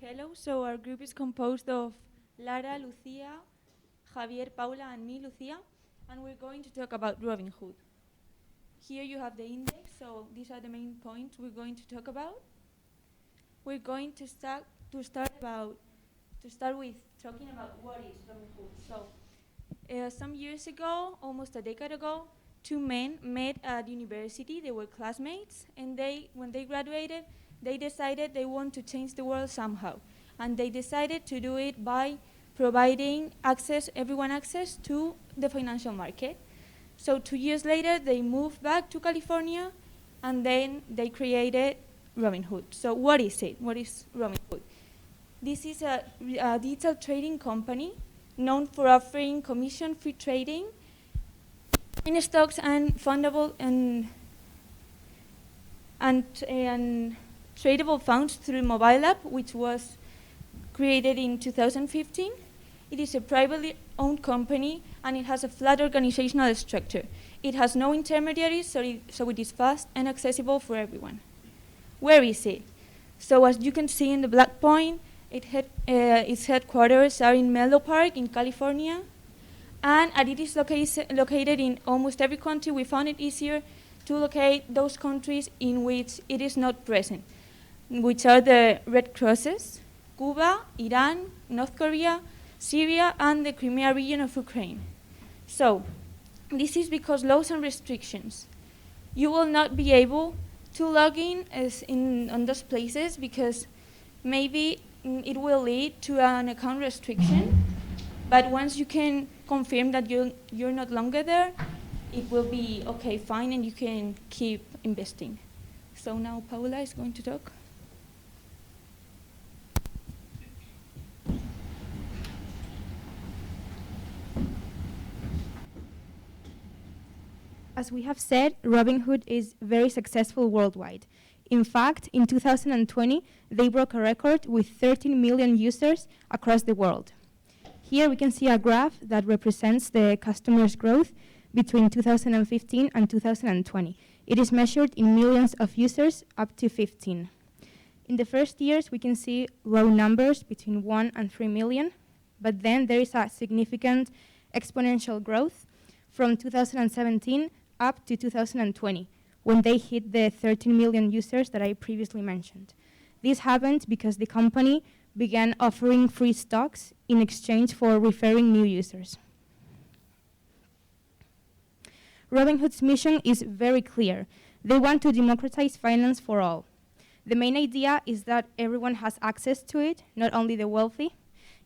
Hello, so our group is composed of Lara, Lucia, Javier, Paula, and me, Lucia, and we're going to talk about Robinhood. Here you have the index, so these are the main points we're going to talk about. We're going to start with talking about what is Robinhood. So, some years ago, almost a decade ago, two men met at university. They were classmates, and when they graduated, they decided they want to change the world somehow, and they decided to do it by providing everyone access to the financial market. So 2 years later, they moved back to California, and then they created Robinhood. So what is it? What is Robinhood? This is a digital trading company known for offering commission-free trading in stocks and fundable and tradable funds through mobile app, which was created in 2015. It is a privately owned company, and it has a flat organizational structure. It has no intermediaries, so it is fast and accessible for everyone. Where is it? So as you can see in the black point, its headquarters are in Menlo Park in California, and it is located in almost every country. We found it easier to locate those countries in which it is not present, which are the Red Crosses: Cuba, Iran, North Korea, Syria, and the Crimea region of Ukraine. So this is because laws and restrictions. You will not be able to log in on those places because maybe it will lead to an account restriction, but once you can confirm that you're not longer there, it will be okay, fine, and you can keep investing. So now Paula is going to talk. As we have said, Robinhood is very successful worldwide. In fact, in 2020, they broke a record with 13 million users across the world. Here we can see a graph that represents the customers' growth between 2015 and 2020. It is measured in millions of users up to 15. In the first years, we can see low numbers between 1 and 3 million, but then there is a significant exponential growth from 2017 up to 2020, when they hit the 13 million users that I previously mentioned. This happened because the company began offering free stocks in exchange for referring new users. Robinhood's mission is very clear. They want to democratize finance for all. The main idea is that everyone has access to it, not only the wealthy,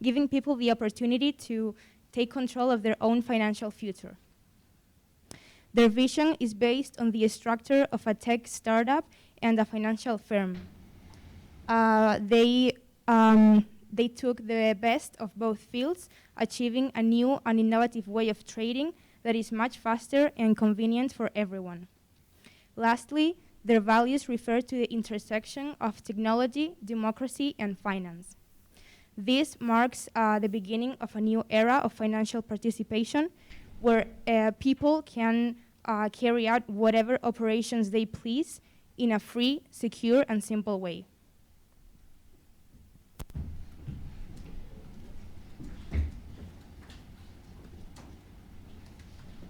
giving people the opportunity to take control of their own financial future. Their vision is based on the structure of a tech startup and a financial firm. They took the best of both fields, achieving a new and innovative way of trading that is much faster and convenient for everyone. Lastly, their values refer to the intersection of technology, democracy, and finance. This marks the beginning of a new era of financial participation where people can carry out whatever operations they please in a free, secure, and simple way.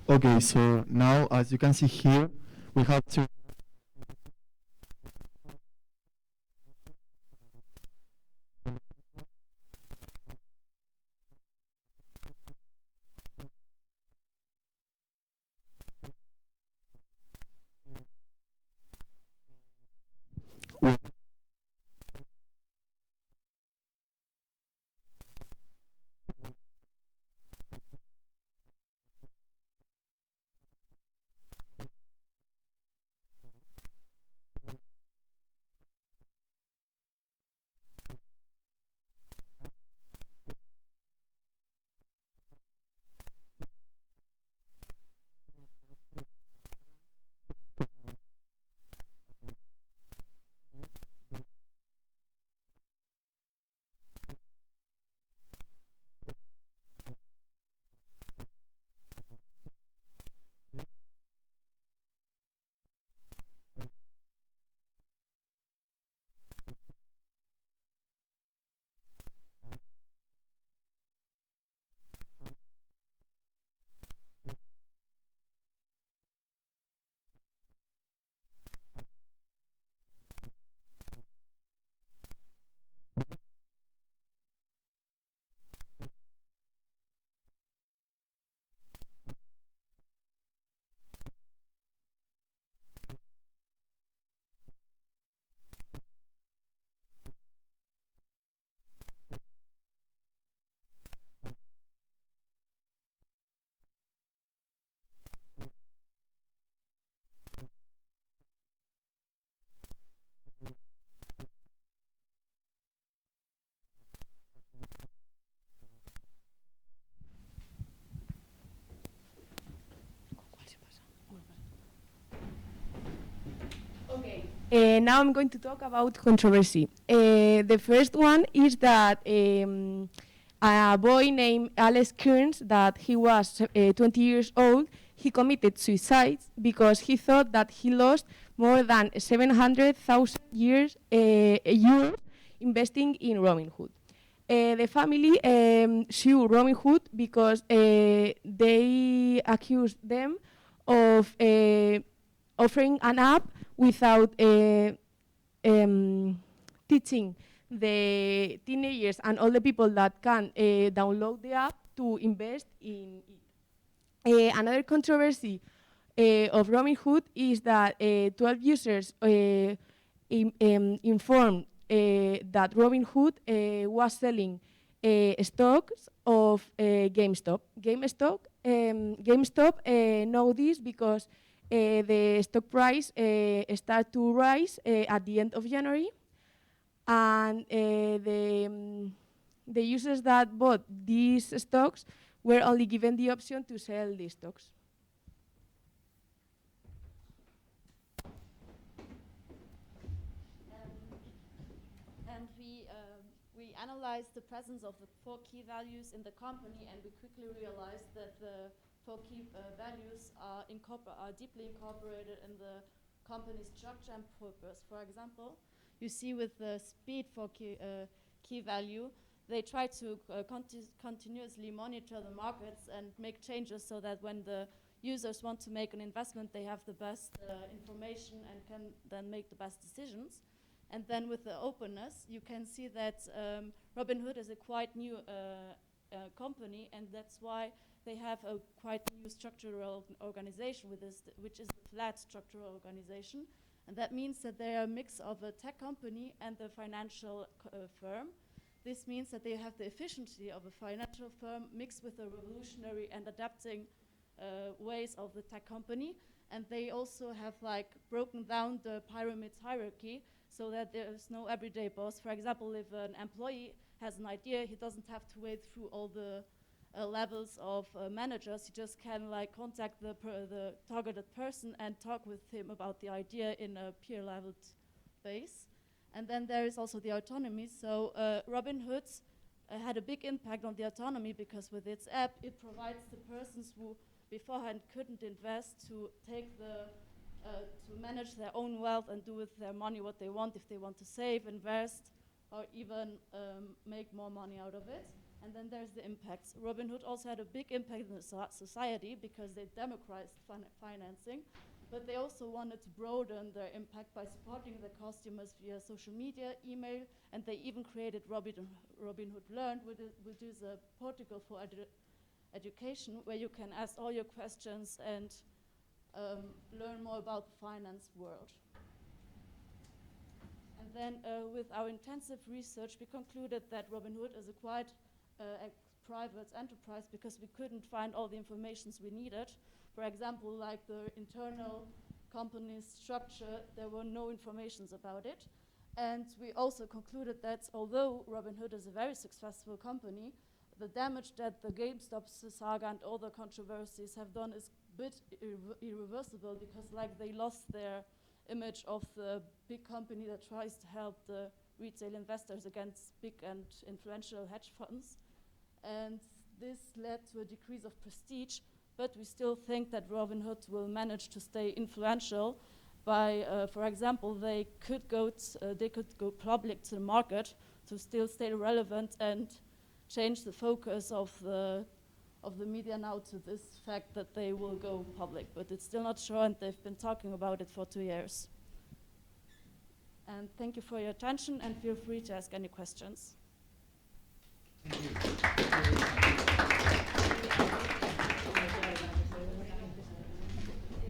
Okay, so now as you can see here, we have to Now I'm going to talk about controversy. The first one is that a boy named Alex Kearns, that he was 20 years old, he committed suicide because he thought that he lost more than 700,000 euros investing in Robinhood. The family sued Robinhood because they accused them of offering an app without teaching the teenagers and all the people that can download the app to invest in it. Another controversy of Robinhood is that 12 users informed that Robinhood was selling stocks of GameStop. GameStop know this because the stock price started to rise at the end of January, and the users that bought these stocks were only given the option to sell these stocks. And we analyzed the presence of the 4 key values in the company, and we quickly realized that the 4 key values are deeply incorporated in the company's structure and purpose. For example, you see with the speed 4 key value, they try to continuously monitor the markets and make changes so that when the users want to make an investment, they have the best information and can then make the best decisions. And then with the openness, you can see that Robinhood is a quite new company, and that's why they have a quite new structural organization, which is a flat structural organization. And that means that they are a mix of a tech company and a financial firm. This means that they have the efficiency of a financial firm mixed with the revolutionary and adapting ways of the tech company. And they also have broken down the pyramid hierarchy so that there is no everyday boss. For example, if an employee has an idea, he doesn't have to wait through all the levels of managers. He just can contact the targeted person and talk with him about the idea in a peer-leveled base. And then there is also the autonomy. So Robinhood had a big impact on the autonomy because with its app, it provides the persons who beforehand couldn't invest to take to manage their own wealth and do with their money what they want, if they want to save, invest, or even make more money out of it. And then there's the impacts. Robinhood also had a big impact in the society because they democratized financing, but they also wanted to broaden their impact by supporting the customers via social media, email, and they even created Robinhood Learn, which is a portal for education where you can ask all your questions and learn more about the finance world. And then with our intensive research, we concluded that Robinhood is a quite a private enterprise because we couldn't find all the informations we needed. For example, like the internal company's structure, there were no informations about it. And we also concluded that although Robinhood is a very successful company, the damage that the GameStop saga and all the controversies have done is a bit irreversible because they lost their image of the big company that tries to help the retail investors against big and influential hedge funds. And this led to a decrease of prestige, but we still think that Robinhood will manage to stay influential by, for example, they could go public to the market to still stay relevant and change the focus of the media now to this fact that they will go public, but it's still not sure, and they've been talking about it for 2 years. And thank you for your attention, and feel free to ask any questions. Thank you.